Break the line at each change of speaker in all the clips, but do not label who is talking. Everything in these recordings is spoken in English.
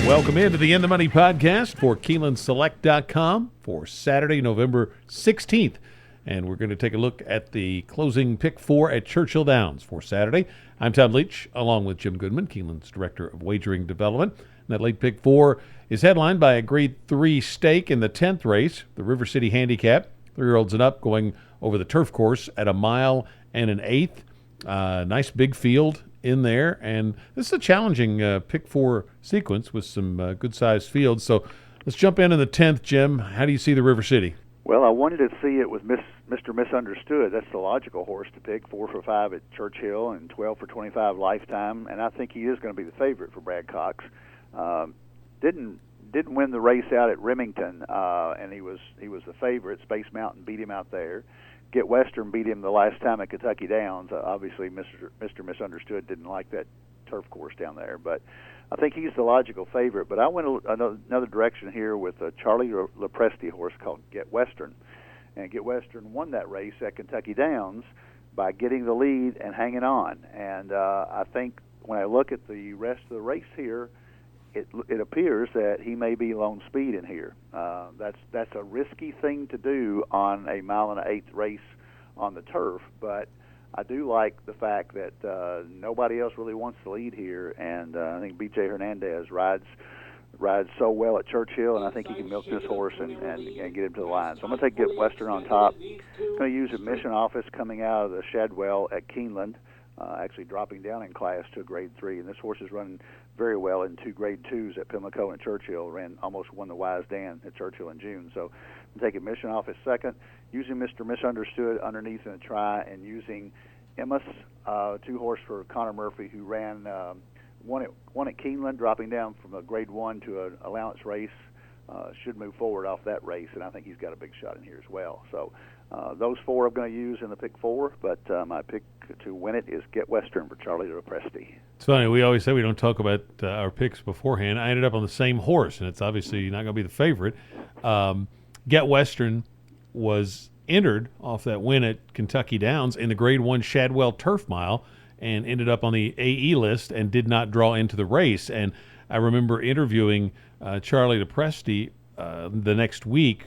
Welcome into the In the Money podcast for KeenelandSelect.com for Saturday, November 16th. And we're going to take a look at the closing pick four at Churchill Downs for Saturday. I'm Tom Leach, along with Jim Goodman, Keeneland's Director of Wagering Development. And that late pick four is headlined by a Grade 3 stake in the 10th race, the River City Handicap. 3-year-olds and up going over the turf course at 1 mile and an eighth. Nice big field in there, and this is a challenging pick four sequence with some good-sized fields. So let's jump in the 10th, Jim. How do you see the River City?
Well, I wanted to see it with Mr. Misunderstood. That's the logical horse to pick, 4 for 5 at Churchill and 12 for 25 Lifetime, and I think he is going to be the favorite for Brad Cox. Didn't win the race out at Remington, and he was the favorite. Space Mountain beat him out there. Get Western beat him the last time at Kentucky Downs. Obviously, Mr. Misunderstood didn't like that turf course down there, but I think he's the logical favorite. But I went another direction here with a Charlie Lepresti horse called Get Western. And Get Western won that race at Kentucky Downs by getting the lead and hanging on. And I think when I look at the rest of the race here, it appears that he may be lone speed in here. That's a risky thing to do on a 1 mile and an eighth race on the turf, but I do like the fact that nobody else really wants to lead here, and I think B.J. Hernandez rides so well at Churchill, and I think he can milk this horse and get him to the line. So I'm going to take Get Western on top. I'm going to use Admission Office coming out of the Shadwell at Keeneland, actually dropping down in class to a Grade 3, and this horse is running very well in 2 Grade 2s at Pimlico and Churchill. Almost won the Wise Dan at Churchill in June. So I'm taking Admission Office second, using Mr. Misunderstood underneath in a try, and using Emmis, 2-horse for Connor Murphy, who ran one at Keeneland, dropping down from a Grade 1 to an allowance race. Should move forward off that race, and I think he's got a big shot in here as well. So those 4 I'm going to use in the pick 4, but my pick to win it is Get Western for Charlie Lepresti.
It's funny, we always say we don't talk about our picks beforehand. I ended up on the same horse, and it's obviously not going to be the favorite. Get Western was entered off that win at Kentucky Downs in the Grade 1 Shadwell Turf Mile and ended up on the AE list and did not draw into the race. And I remember interviewing Charlie Lepresti the next week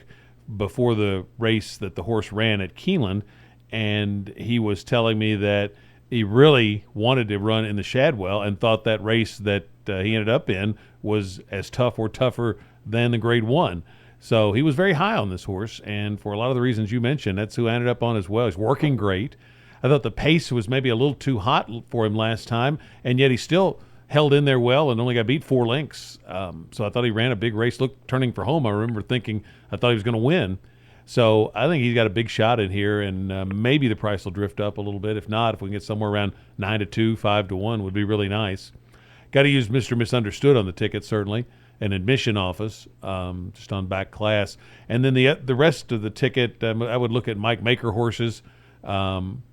before the race that the horse ran at Keeneland, and he was telling me that he really wanted to run in the Shadwell and thought that race that he ended up in was as tough or tougher than the Grade 1. So he was very high on this horse, and for a lot of the reasons you mentioned, that's who I ended up on as well. He's working great. I thought the pace was maybe a little too hot for him last time, and yet he still held in there well and only got beat 4 lengths. So I thought he ran a big race. Look, turning for home, I remember thinking I thought he was going to win. So I think he's got a big shot in here, and maybe the price will drift up a little bit. If not, if we can get somewhere around 9-2, 5-1 would be really nice. Got to use Mr. Misunderstood on the ticket, certainly, an Admission Office, just on back class. And then the rest of the ticket, I would look at Mike Maker horses, Cullum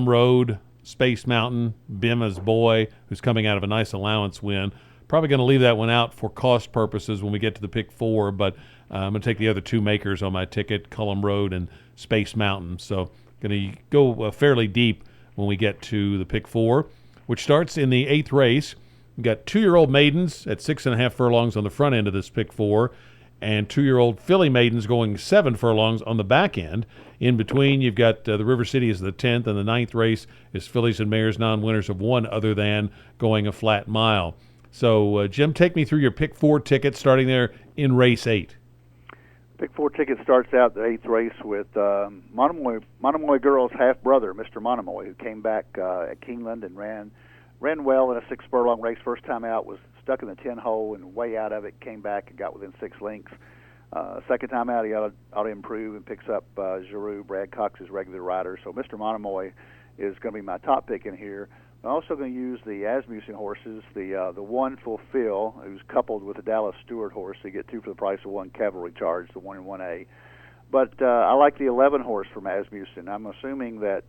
Road, Space Mountain, Bimma's Boy, who's coming out of a nice allowance win. Probably going to leave that one out for cost purposes when we get to the pick 4, but I'm going to take the other 2 makers on my ticket, Cullum Road and Space Mountain. So going to go fairly deep when we get to the pick 4, which starts in the 8th race. We've got 2-year-old maidens at 6.5 furlongs on the front end of this pick 4, and 2-year-old filly maidens going 7 furlongs on the back end. In between, you've got the River City is the 10th, and the 9th race is fillies and mares non-winners of 1 other than going a flat mile. So, Jim, take me through your pick 4 ticket starting there in race 8.
Pick 4 ticket starts out the 8th race with Monomoy Girl's half-brother, Mr. Monomoy, who came back at Keeneland and ran well in a 6 furlong race. First time out, was stuck in the 10 hole and way out of it, came back and got within 6 lengths. Second time out, he ought to improve and picks up Giroux, Brad Cox's regular rider. So Mr. Monomoy is going to be my top pick in here. I'm also going to use the Asmussen horses, the 1 Fulfill, who's coupled with the Dallas Stewart horse. So you get 2 for the price of 1 Cavalry Charge, the 1 and 1A. But I like the 11 horse from Asmussen. I'm assuming that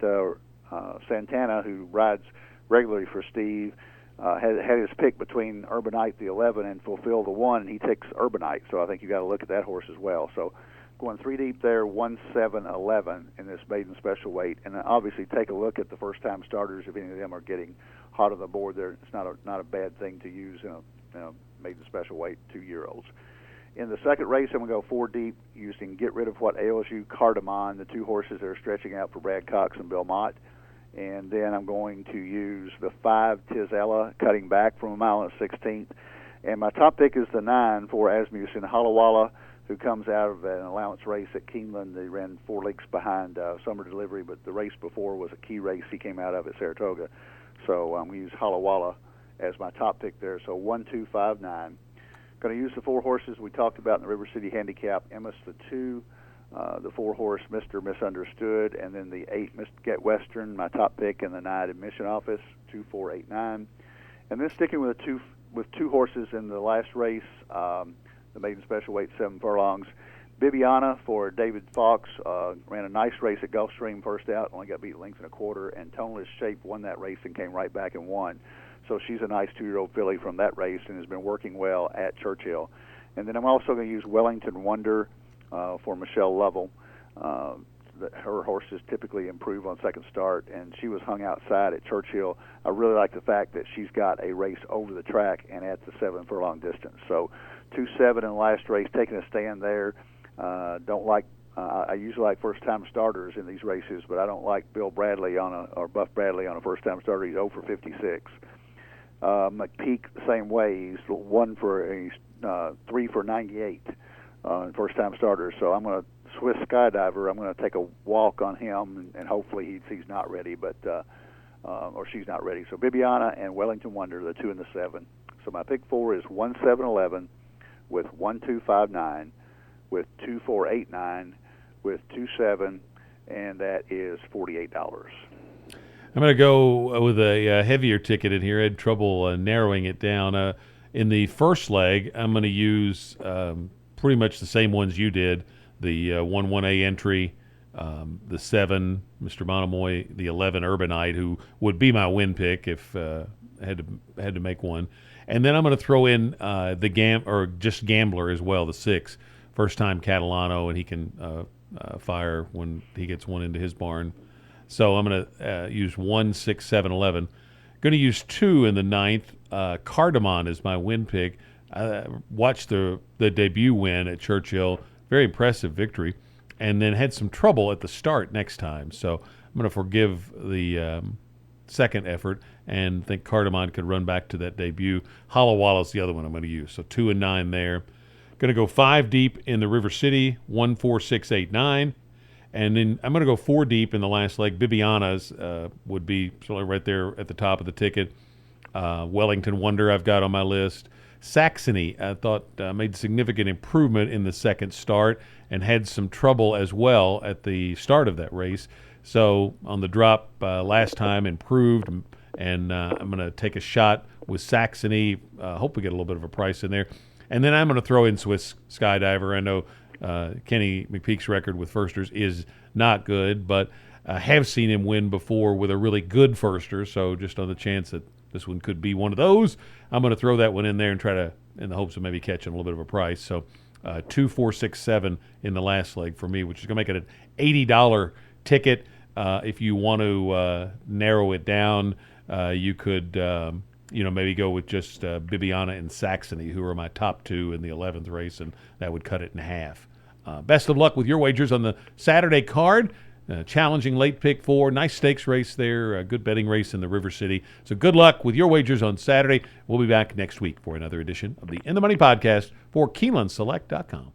Santana, who rides regularly for Steve, had his pick between Urbanite, the 11, and Fulfill, the 1, and he takes Urbanite. So I think you got to look at that horse as well. So going 3 deep there, 1, 7, 11 in this maiden special weight, and obviously take a look at the first-time starters if any of them are getting hot on the board. There, it's not a bad thing to use in maiden special weight 2-year-olds. In the second race, I'm going to go 4 deep using Get Rid of What Ails You, Cardamon, the 2 horses that are stretching out for Brad Cox and Bill Mott. And then I'm going to use the 5 Tizella, cutting back from 1.16 miles. And my top pick is the 9 for Asmussen Halawala, who comes out of an allowance race at Keeneland. They ran 4 lengths behind Summer Delivery, but the race before was a key race he came out of at Saratoga. So I'm going to use Halawala as my top pick there. So 1, 2, 5, 9. Going to use the 4 horses we talked about in the River City Handicap. Emmis the 2, the 4 horse Mr. Misunderstood, and then the 8 Get Western, my top pick, and the 9 Admission Office, 2, 4, 8, 9. And then sticking with two horses in the last race, the maiden special weight 7 furlongs. Bibiana for David Fox ran a nice race at Gulfstream first out, only got beat a length and a quarter, and Toneless Shape won that race and came right back and won. So she's a nice 2-year-old filly from that race and has been working well at Churchill. And then I'm also going to use Wellington Wonder for Michelle Lovell. Her horses typically improve on second start, and she was hung outside at Churchill. I really like the fact that she's got a race over the track and at the 7 furlong distance. So 2-7 in the last race, taking a stand there. I usually like first-time starters in these races, but I don't like Bill Bradley or Buff Bradley on a first-time starter. He's 0 for 56. McPeak the same way. He's 3 for 98 first-time starters. So I'm going to Swiss Skydiver. I'm going to take a walk on him, and hopefully he's not ready, or she's not ready. So Bibiana and Wellington Wonder, the 2 and the 7. So my pick 4 is 1, 7, 11, with 1, 2, 5, 9, with 2, 4, 8, 9, with 2, 7, and that is $48.
I'm going to go with a heavier ticket in here. I had trouble narrowing it down. In the first leg, I'm going to use pretty much the same ones you did. The 1-1A entry, the 7, Mr. Monomoy, the 11, Urbanite, who would be my win pick if I had to make one. And then I'm going to throw in just Gambler as well, the 6, first time Catalano, and he can fire when he gets one into his barn. So I'm going to use 1, 6, 7, 11. Going to use 2 in the 9th. Cardamon is my win pick. I watched the debut win at Churchill. Very impressive victory. And then had some trouble at the start next time. So I'm going to forgive the second effort and think Cardamon could run back to that debut. Halawalla's the other one I'm going to use. So 2 and 9 there. Going to go 5 deep in the River City, 1, 4, 6, 8, 9. And then I'm going to go 4 deep in the last leg. Bibiana's would be sort of right there at the top of the ticket. Wellington Wonder I've got on my list. Saxony, I thought, made significant improvement in the second start and had some trouble as well at the start of that race. So on the drop last time, improved, and I'm going to take a shot with Saxony. Hope we get a little bit of a price in there. And then I'm going to throw in Swiss Skydiver. I know Kenny McPeak's record with firsters is not good, but I have seen him win before with a really good firster, so just on the chance that this one could be one of those, I'm going to throw that one in there and try to, in the hopes of maybe catching a little bit of a price. So 2, 4, 6, 7 in the last leg for me, which is going to make it an $80 ticket. If you want to narrow it down, you could maybe go with just Bibiana and Saxony, who are my top 2 in the 11th race, and that would cut it in half. Best of luck with your wagers on the Saturday card. Challenging late pick 4. Nice stakes race there. A good betting race in the River City. So good luck with your wagers on Saturday. We'll be back next week for another edition of the In the Money podcast for KeenelandSelect.com.